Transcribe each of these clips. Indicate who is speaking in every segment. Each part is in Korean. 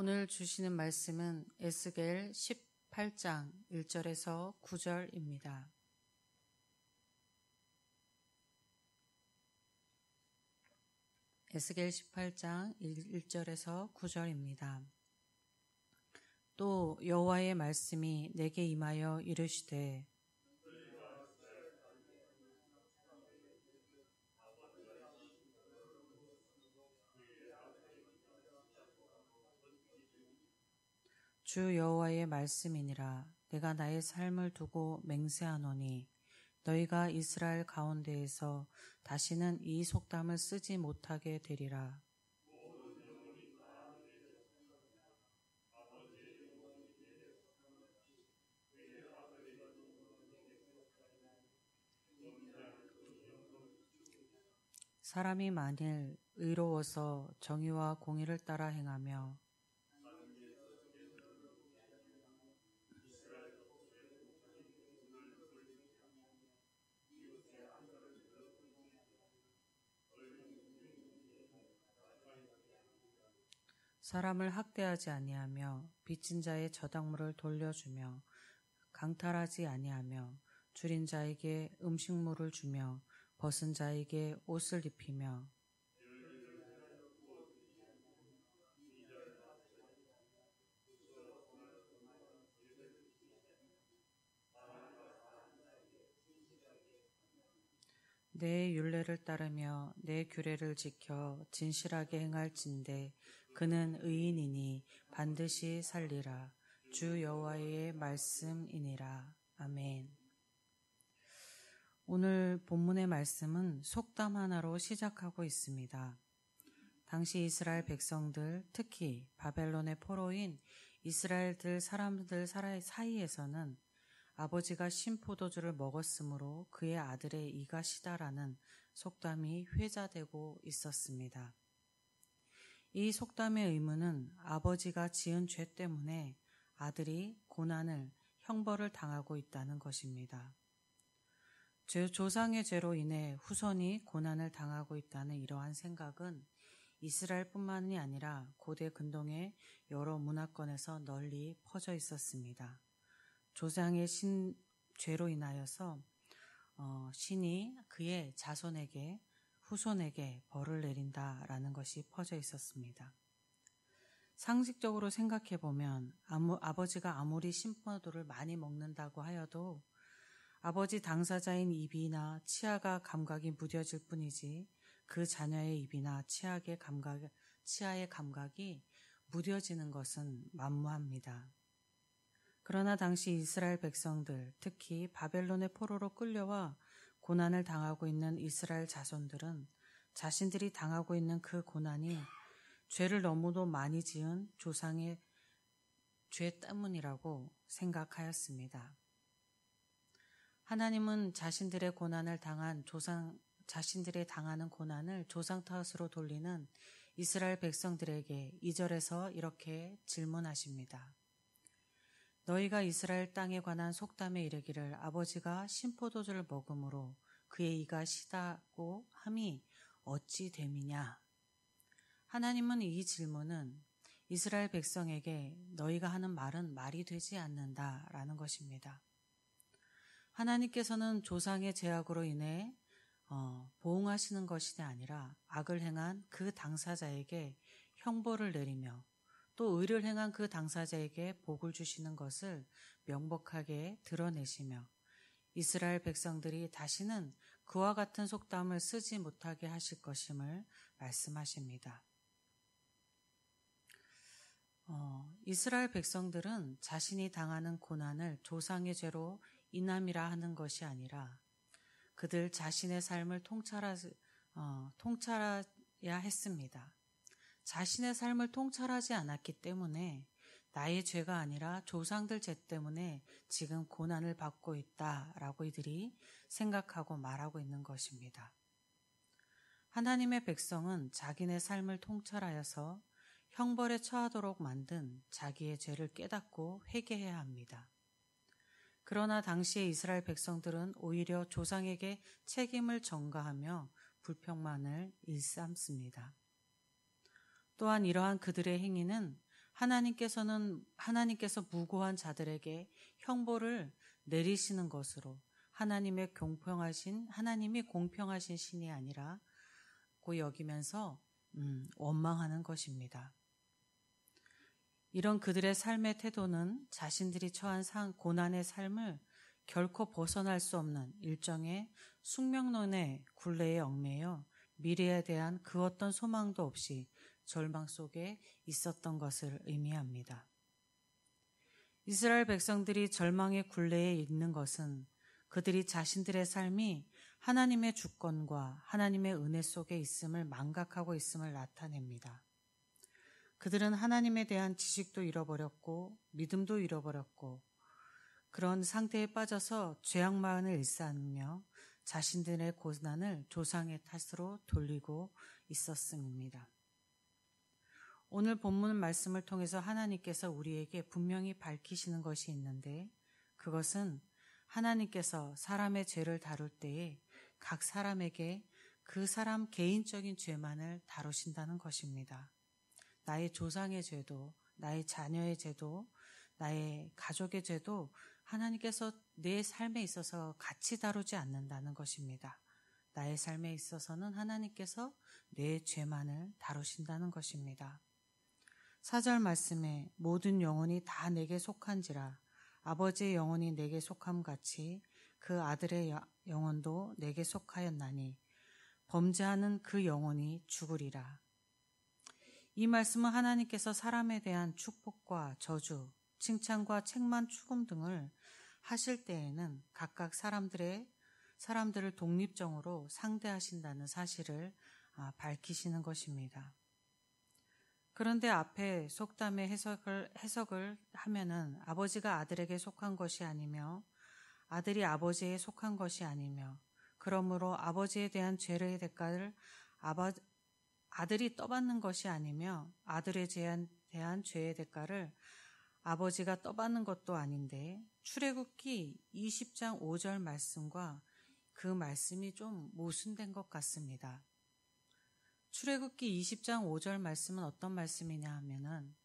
Speaker 1: 오늘 주시는 말씀은 에스겔 18장 1절에서 9절입니다. 에스겔 18장 1절에서 9절입니다. 또 여호와의 말씀이 내게 임하여 이르시되 주 여호와의 말씀이니라. 내가 나의 삶을 두고 맹세하노니 너희가 이스라엘 가운데에서 다시는 이 속담을 쓰지 못하게 되리라. 사람이 만일 의로워서 정의와 공의를 따라 행하며 사람을 학대하지 아니하며 빚진 자의 저당물을 돌려주며 강탈하지 아니하며 줄인 자에게 음식물을 주며 벗은 자에게 옷을 입히며 내 율례를 따르며 내 규례를 지켜 진실하게 행할진대 그는 의인이니 반드시 살리라. 주 여호와의 말씀이니라. 아멘. 오늘 본문의 말씀은 속담 하나로 시작하고 있습니다. 당시 이스라엘 백성들, 특히 바벨론의 포로인 이스라엘들 사람들 사이에서는 아버지가 신포도주를 먹었으므로 그의 아들의 이가 시다라는 속담이 회자되고 있었습니다. 이 속담의 의무는 아버지가 지은 죄 때문에 아들이 고난을, 형벌을 당하고 있다는 것입니다. 조상의 죄로 인해 후손이 고난을 당하고 있다는 이러한 생각은 이스라엘뿐만이 아니라 고대 근동의 여러 문화권에서 널리 퍼져 있었습니다. 조상의 죄로 인하여서 신이 그의 자손에게 후손에게 벌을 내린다라는 것이 퍼져 있었습니다. 상식적으로 생각해 보면 아버지가 아무리 신포도를 많이 먹는다고 하여도 아버지 당사자인 입이나 치아가 감각이 무뎌질 뿐이지 그 자녀의 입이나 치아의 감각이 무뎌지는 것은 만무합니다. 그러나 당시 이스라엘 백성들, 특히 바벨론의 포로로 끌려와 고난을 당하고 있는 이스라엘 자손들은 자신들이 당하고 있는 그 고난이 죄를 너무도 많이 지은 조상의 죄 때문이라고 생각하였습니다. 하나님은 자신들의 당하는 고난을 조상 탓으로 돌리는 이스라엘 백성들에게 2절에서 이렇게 질문하십니다. 너희가 이스라엘 땅에 관한 속담에 이르기를 아버지가 신포도주를 먹음으로 그의 이가 시다고 함이 어찌 됨이냐. 하나님은 이 질문은 이스라엘 백성에게 너희가 하는 말은 말이 되지 않는다라는 것입니다. 하나님께서는 조상의 죄악으로 인해 보응하시는 것이 아니라 악을 행한 그 당사자에게 형벌을 내리며 또 의를 행한 그 당사자에게 복을 주시는 것을 명백하게 드러내시며 이스라엘 백성들이 다시는 그와 같은 속담을 쓰지 못하게 하실 것임을 말씀하십니다. 이스라엘 백성들은 자신이 당하는 고난을 조상의 죄로 인함이라 하는 것이 아니라 그들 자신의 삶을 통찰해야 했습니다. 자신의 삶을 통찰하지 않았기 때문에 나의 죄가 아니라 조상들 죄 때문에 지금 고난을 받고 있다라고 이들이 생각하고 말하고 있는 것입니다. 하나님의 백성은 자기네 삶을 통찰하여서 형벌에 처하도록 만든 자기의 죄를 깨닫고 회개해야 합니다. 그러나 당시의 이스라엘 백성들은 오히려 조상에게 책임을 전가하며 불평만을 일삼습니다. 또한 이러한 그들의 행위는 하나님께서 무고한 자들에게 형벌을 내리시는 것으로 하나님이 공평하신 신이 아니라고 여기면서 원망하는 것입니다. 이런 그들의 삶의 태도는 자신들이 처한 고난의 삶을 결코 벗어날 수 없는 일종의 숙명론의 굴레에 얽매여 미래에 대한 그 어떤 소망도 없이 절망 속에 있었던 것을 의미합니다. 이스라엘 백성들이 절망의 굴레에 있는 것은 그들이 자신들의 삶이 하나님의 주권과 하나님의 은혜 속에 있음을 망각하고 있음을 나타냅니다. 그들은 하나님에 대한 지식도 잃어버렸고 믿음도 잃어버렸고 그런 상태에 빠져서 죄악마음을 일삼으며 자신들의 고난을 조상의 탓으로 돌리고 있었음입니다. 오늘 본문 말씀을 통해서 하나님께서 우리에게 분명히 밝히시는 것이 있는데 그것은 하나님께서 사람의 죄를 다룰 때에 각 사람에게 그 사람 개인적인 죄만을 다루신다는 것입니다. 나의 조상의 죄도, 나의 자녀의 죄도, 나의 가족의 죄도 하나님께서 내 삶에 있어서 같이 다루지 않는다는 것입니다. 나의 삶에 있어서는 하나님께서 내 죄만을 다루신다는 것입니다. 4절 말씀에 모든 영혼이 다 내게 속한지라 아버지의 영혼이 내게 속함같이 그 아들의 영혼도 내게 속하였나니 범죄하는 그 영혼이 죽으리라. 이 말씀은 하나님께서 사람에 대한 축복과 저주, 칭찬과 책망 추금 등을 하실 때에는 각각 사람들을 독립적으로 상대하신다는 사실을 밝히시는 것입니다. 그런데 앞에 속담의 해석을 하면은 아버지가 아들에게 속한 것이 아니며 아들이 아버지에 속한 것이 아니며 그러므로 아버지에 대한 죄의 대가를 아들이 떠받는 것이 아니며 아들에 대한 죄의 대가를 아버지가 떠받는 것도 아닌데 출애굽기 20장 5절 말씀과 그 말씀이 좀 모순된 것 같습니다. 출애굽기 20장 5절 말씀은 어떤 말씀이냐 하면은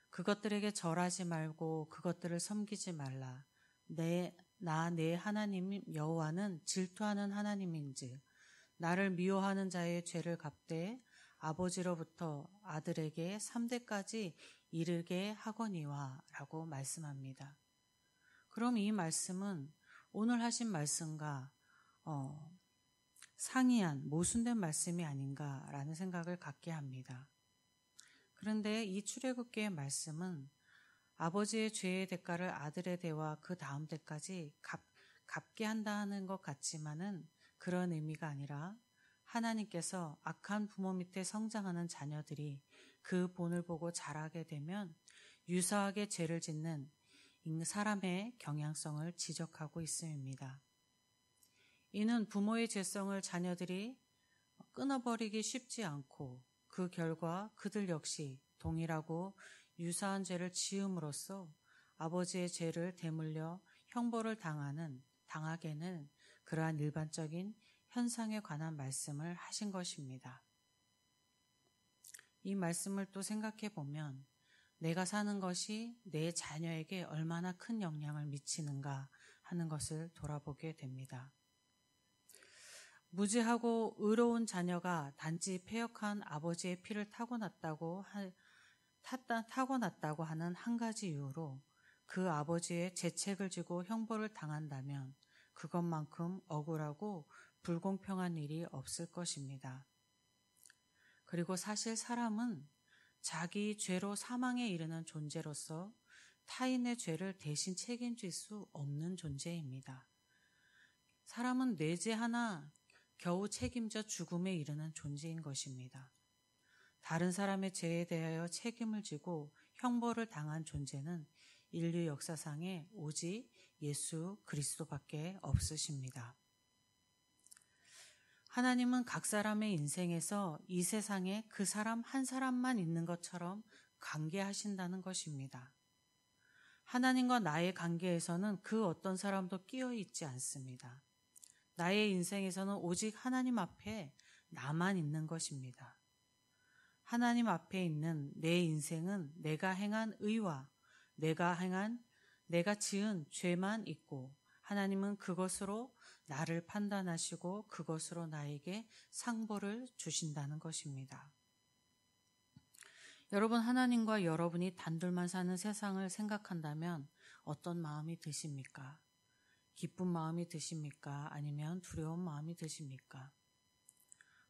Speaker 1: 그것들에게 절하지 말고 그것들을 섬기지 말라. 내 하나님 여호와는 질투하는 하나님인즉 나를 미워하는 자의 죄를 갚되 아버지로부터 아들에게 3대까지 이르게 하거니와 라고 말씀합니다. 그럼 이 말씀은 오늘 하신 말씀과 상이한 모순된 말씀이 아닌가라는 생각을 갖게 합니다. 그런데 이 출애굽기의 말씀은 아버지의 죄의 대가를 아들의 대와 그 다음 대까지 갚게 한다는 것 같지만은 그런 의미가 아니라 하나님께서 악한 부모 밑에 성장하는 자녀들이 그 본을 보고 자라게 되면 유사하게 죄를 짓는 사람의 경향성을 지적하고 있음입니다. 이는 부모의 죄성을 자녀들이 끊어버리기 쉽지 않고 그 결과 그들 역시 동일하고 유사한 죄를 지음으로써 아버지의 죄를 대물려 형벌을 당하게는 그러한 일반적인 현상에 관한 말씀을 하신 것입니다. 이 말씀을 또 생각해 보면 내가 사는 것이 내 자녀에게 얼마나 큰 영향을 미치는가 하는 것을 돌아보게 됩니다. 무지하고 의로운 자녀가 단지 패역한 아버지의 피를 타고났다고 하는 한 가지 이유로 그 아버지의 죄책을 지고 형벌을 당한다면 그것만큼 억울하고 불공평한 일이 없을 것입니다. 그리고 사실 사람은 자기 죄로 사망에 이르는 존재로서 타인의 죄를 대신 책임질 수 없는 존재입니다. 사람은 내 죄 하나 겨우 책임져 죽음에 이르는 존재인 것입니다. 다른 사람의 죄에 대하여 책임을 지고 형벌을 당한 존재는 인류 역사상에 오직 예수 그리스도밖에 없으십니다. 하나님은 각 사람의 인생에서 이 세상에 그 사람 한 사람만 있는 것처럼 관계하신다는 것입니다. 하나님과 나의 관계에서는 그 어떤 사람도 끼어 있지 않습니다. 나의 인생에서는 오직 하나님 앞에 나만 있는 것입니다. 하나님 앞에 있는 내 인생은 내가 행한 의와 내가 지은 죄만 있고 하나님은 그것으로 나를 판단하시고 그것으로 나에게 상벌을 주신다는 것입니다. 여러분, 하나님과 여러분이 단둘만 사는 세상을 생각한다면 어떤 마음이 드십니까? 기쁜 마음이 드십니까? 아니면 두려운 마음이 드십니까?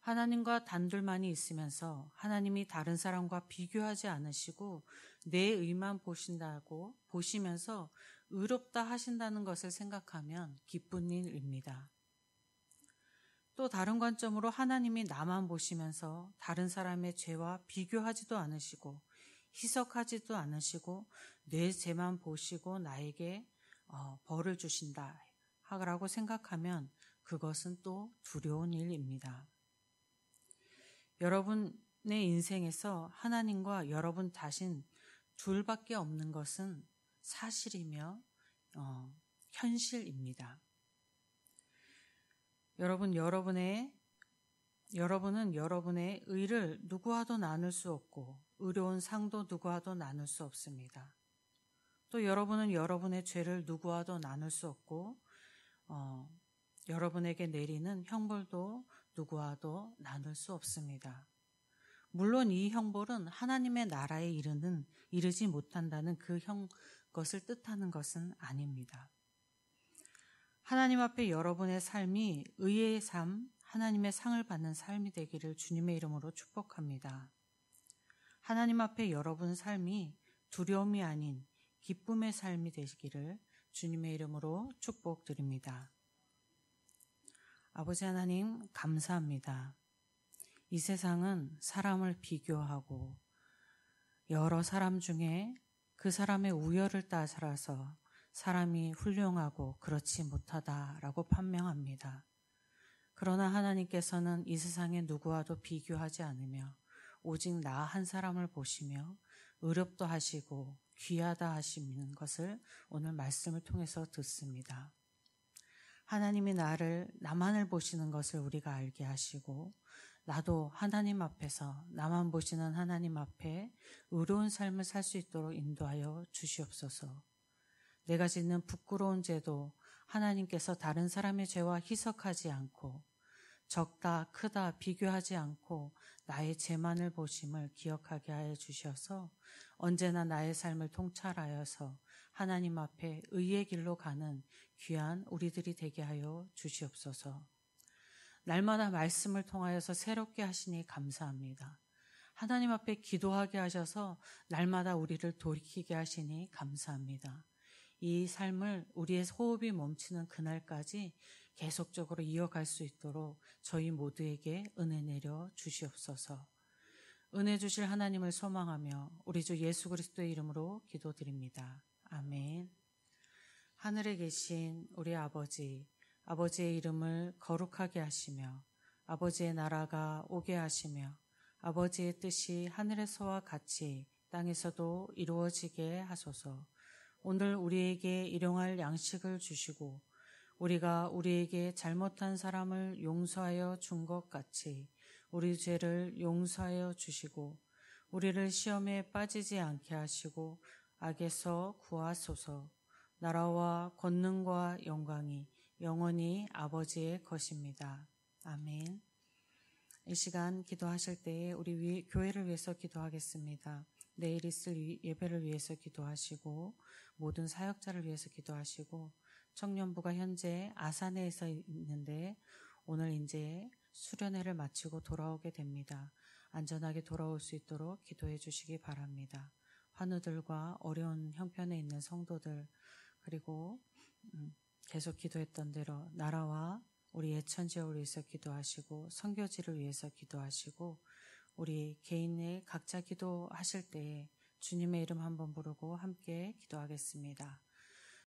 Speaker 1: 하나님과 단둘만이 있으면서 하나님이 다른 사람과 비교하지 않으시고 내 의만 보신다고 보시면서 의롭다 하신다는 것을 생각하면 기쁜 일입니다. 또 다른 관점으로 하나님이 나만 보시면서 다른 사람의 죄와 비교하지도 않으시고 희석하지도 않으시고 내 죄만 보시고 나에게 벌을 주신다 라고 생각하면 그것은 또 두려운 일입니다. 여러분의 인생에서 하나님과 여러분 자신 둘밖에 없는 것은 사실이며 현실입니다. 여러분은 여러분의 의를 누구와도 나눌 수 없고 의로운 상도 누구와도 나눌 수 없습니다. 또 여러분은 여러분의 죄를 누구와도 나눌 수 없고 여러분에게 내리는 형벌도 누구와도 나눌 수 없습니다. 물론 이 형벌은 하나님의 나라에 이르지 못한다는 것을 뜻하는 것은 아닙니다. 하나님 앞에 여러분의 삶이 의의 삶, 하나님의 상을 받는 삶이 되기를 주님의 이름으로 축복합니다. 하나님 앞에 여러분 삶이 두려움이 아닌 기쁨의 삶이 되시기를 주님의 이름으로 축복드립니다. 아버지 하나님, 감사합니다. 이 세상은 사람을 비교하고 여러 사람 중에 그 사람의 우열을 따라서 사람이 훌륭하고 그렇지 못하다라고 판명합니다. 그러나 하나님께서는 이 세상에 누구와도 비교하지 않으며 오직 나 한 사람을 보시며 의롭다 하시고 귀하다 하시는 것을 오늘 말씀을 통해서 듣습니다. 하나님이 나만을 보시는 것을 우리가 알게 하시고 나도 하나님 앞에서 나만 보시는 하나님 앞에 의로운 삶을 살 수 있도록 인도하여 주시옵소서. 내가 짓는 부끄러운 죄도 하나님께서 다른 사람의 죄와 희석하지 않고 적다 크다 비교하지 않고 나의 죄만을 보심을 기억하게 하여 주셔서 언제나 나의 삶을 통찰하여서 하나님 앞에 의의 길로 가는 귀한 우리들이 되게 하여 주시옵소서. 날마다 말씀을 통하여서 새롭게 하시니 감사합니다. 하나님 앞에 기도하게 하셔서 날마다 우리를 돌이키게 하시니 감사합니다. 이 삶을 우리의 호흡이 멈추는 그날까지 계속적으로 이어갈 수 있도록 저희 모두에게 은혜 내려 주시옵소서. 은혜 주실 하나님을 소망하며 우리 주 예수 그리스도의 이름으로 기도드립니다. 아멘. 하늘에 계신 우리 아버지의 이름을 거룩하게 하시며 아버지의 나라가 오게 하시며 아버지의 뜻이 하늘에서와 같이 땅에서도 이루어지게 하소서. 오늘 우리에게 일용할 양식을 주시고 우리가 우리에게 잘못한 사람을 용서하여 준 것 같이 우리 죄를 용서하여 주시고 우리를 시험에 빠지지 않게 하시고 악에서 구하소서. 나라와 권능과 영광이 영원히 아버지의 것입니다. 아멘. 이 시간 기도하실 때에 우리 교회를 위해서 기도하겠습니다. 내일 있을 예배를 위해서 기도하시고 모든 사역자를 위해서 기도하시고 청년부가 현재 아사네에서 있는데 오늘 이제 수련회를 마치고 돌아오게 됩니다. 안전하게 돌아올 수 있도록 기도해 주시기 바랍니다. 환우들과 어려운 형편에 있는 성도들 그리고 계속 기도했던 대로 나라와 우리 예천지역을 위해서 기도하시고 선교지를 위해서 기도하시고 우리 개인의 각자 기도하실 때 주님의 이름 한번 부르고 함께 기도하겠습니다.